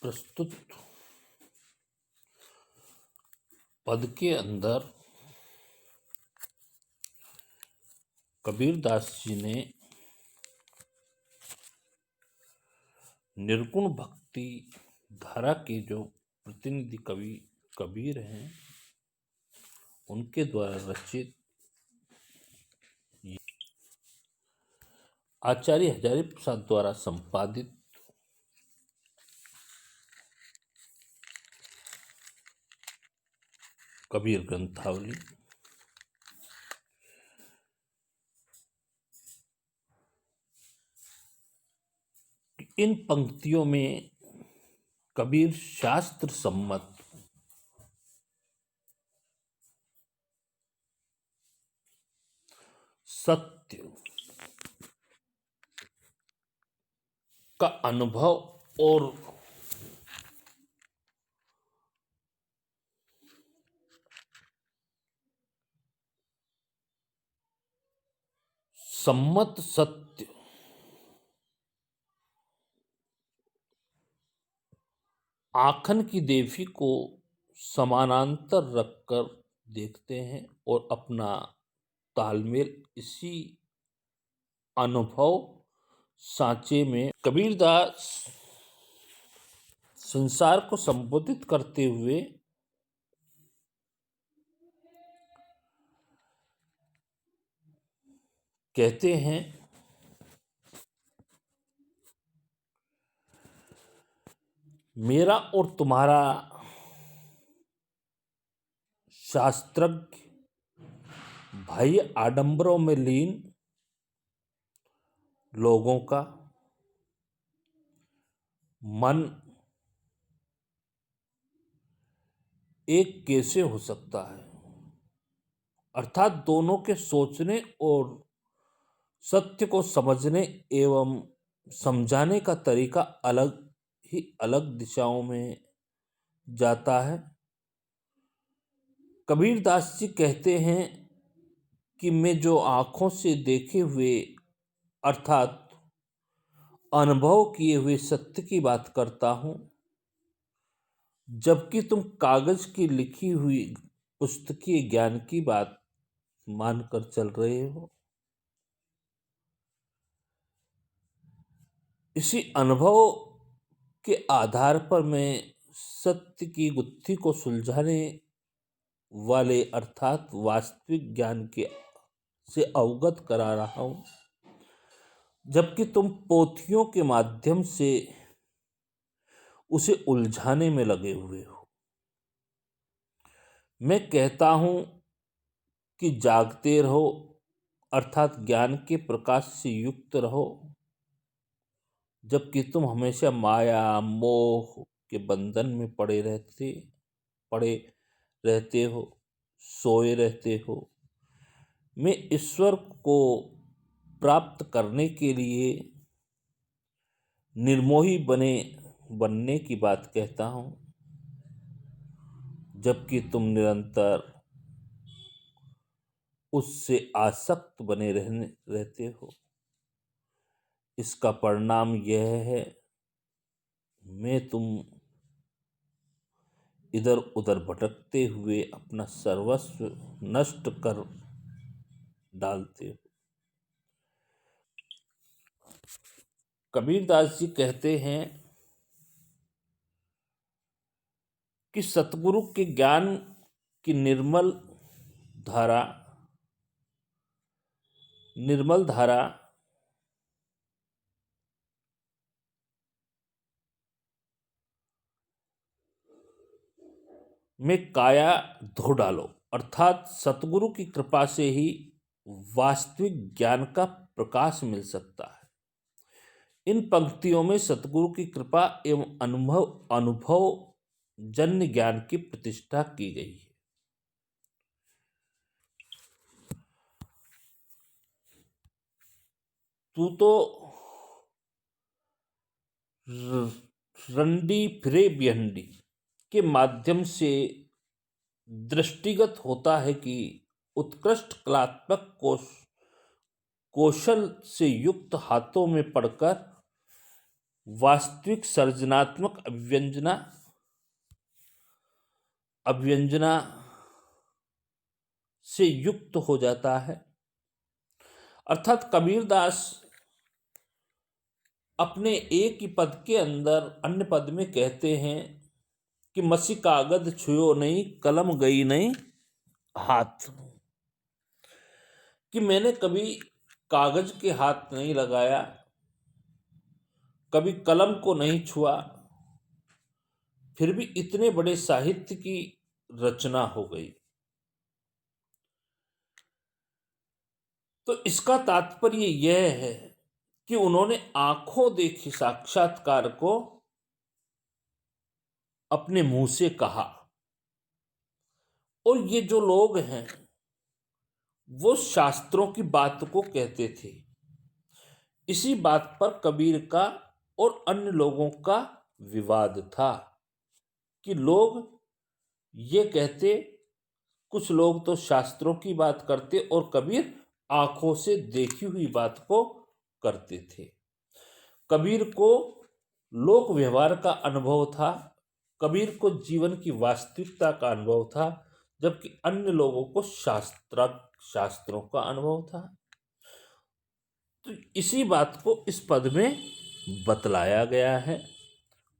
प्रस्तुत पद के अंदर कबीरदास जी ने निर्गुण भक्ति धारा के जो प्रतिनिधि कवि कबीर हैं उनके द्वारा रचित आचार्य हजारी प्रसाद द्वारा संपादित कबीर ग्रंथावली इन पंक्तियों में कबीर शास्त्र सम्मत सत्य का अनुभव और सम्मत सत्य आखन की देवी को समानांतर रखकर देखते हैं और अपना तालमेल इसी अनुभव सांचे में कबीरदास संसार को संबोधित करते हुए कहते हैं, मेरा और तुम्हारा शास्त्रज्ञ भाई आडंबरों में लीन लोगों का मन एक कैसे हो सकता है। अर्थात दोनों के सोचने और सत्य को समझने एवं समझाने का तरीका अलग ही अलग दिशाओं में जाता है। कबीरदास जी कहते हैं कि मैं जो आंखों से देखे हुए अर्थात अनुभव किए हुए सत्य की बात करता हूं, जबकि तुम कागज की लिखी हुई पुस्तकीय ज्ञान की बात मानकर चल रहे हो। इसी अनुभव के आधार पर मैं सत्य की गुत्थी को सुलझाने वाले अर्थात वास्तविक ज्ञान के से अवगत करा रहा हूं, जबकि तुम पोथियों के माध्यम से उसे उलझाने में लगे हुए हो। मैं कहता हूं कि जागते रहो अर्थात ज्ञान के प्रकाश से युक्त रहो, जबकि तुम हमेशा माया मोह के बंधन में पड़े रहते हो, सोए रहते हो। मैं ईश्वर को प्राप्त करने के लिए निर्मोही बनने की बात कहता हूं, जबकि तुम निरंतर उससे आसक्त बने रहते हो। इसका परिणाम यह है, मैं तुम इधर उधर भटकते हुए अपना सर्वस्व नष्ट कर डालते हो। कबीरदास जी कहते हैं कि सतगुरु के ज्ञान की निर्मल धारा में काया धो डालो अर्थात सतगुरु की कृपा से ही वास्तविक ज्ञान का प्रकाश मिल सकता है। इन पंक्तियों में सतगुरु की कृपा एवं अनुभव जन्य ज्ञान की प्रतिष्ठा की गई है। तू तो रंडी फिरे बिहंडी के माध्यम से दृष्टिगत होता है कि उत्कृष्ट कलात्मक कौशल से युक्त हाथों में पड़कर वास्तविक सर्जनात्मक अभिव्यंजना से युक्त हो जाता है। अर्थात कबीरदास अपने एक ही पद के अंदर अन्य पद में कहते हैं कि मसी कागज छुयो नहीं, कलम गई नहीं हाथ, कि मैंने कभी कागज के हाथ नहीं लगाया, कभी कलम को नहीं छुआ, फिर भी इतने बड़े साहित्य की रचना हो गई। तो इसका तात्पर्य यह है कि उन्होंने आंखों देखी साक्षात्कार को अपने मुंह से कहा। और ये जो लोग हैं वो शास्त्रों की बात को कहते थे। इसी बात पर कबीर का और अन्य लोगों का विवाद था कि लोग ये कहते, कुछ लोग तो शास्त्रों की बात करते और कबीर आंखों से देखी हुई बात को करते थे। कबीर को लोक व्यवहार का अनुभव था, कबीर को जीवन की वास्तविकता का अनुभव था, जबकि अन्य लोगों को शास्त्रों का अनुभव था। तो इसी बात को इस पद में बतलाया गया है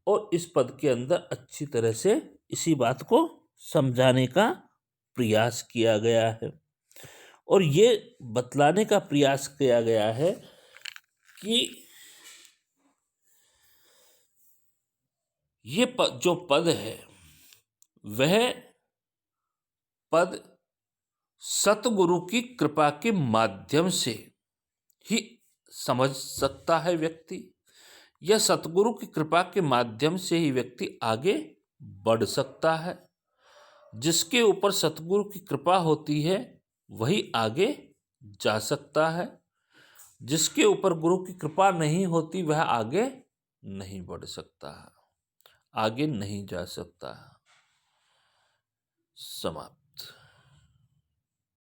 और इस पद के अंदर अच्छी तरह से इसी बात को समझाने का प्रयास किया गया है। और ये बतलाने का प्रयास किया गया है कि ये जो पद है वह पद सतगुरु की कृपा के माध्यम से ही समझ सकता है व्यक्ति, या सतगुरु की कृपा के माध्यम से ही व्यक्ति आगे बढ़ सकता है। जिसके ऊपर सतगुरु की कृपा होती है वही आगे जा सकता है, जिसके ऊपर गुरु की कृपा नहीं होती वह आगे नहीं बढ़ सकता, आगे नहीं जा सकता। समाप्त।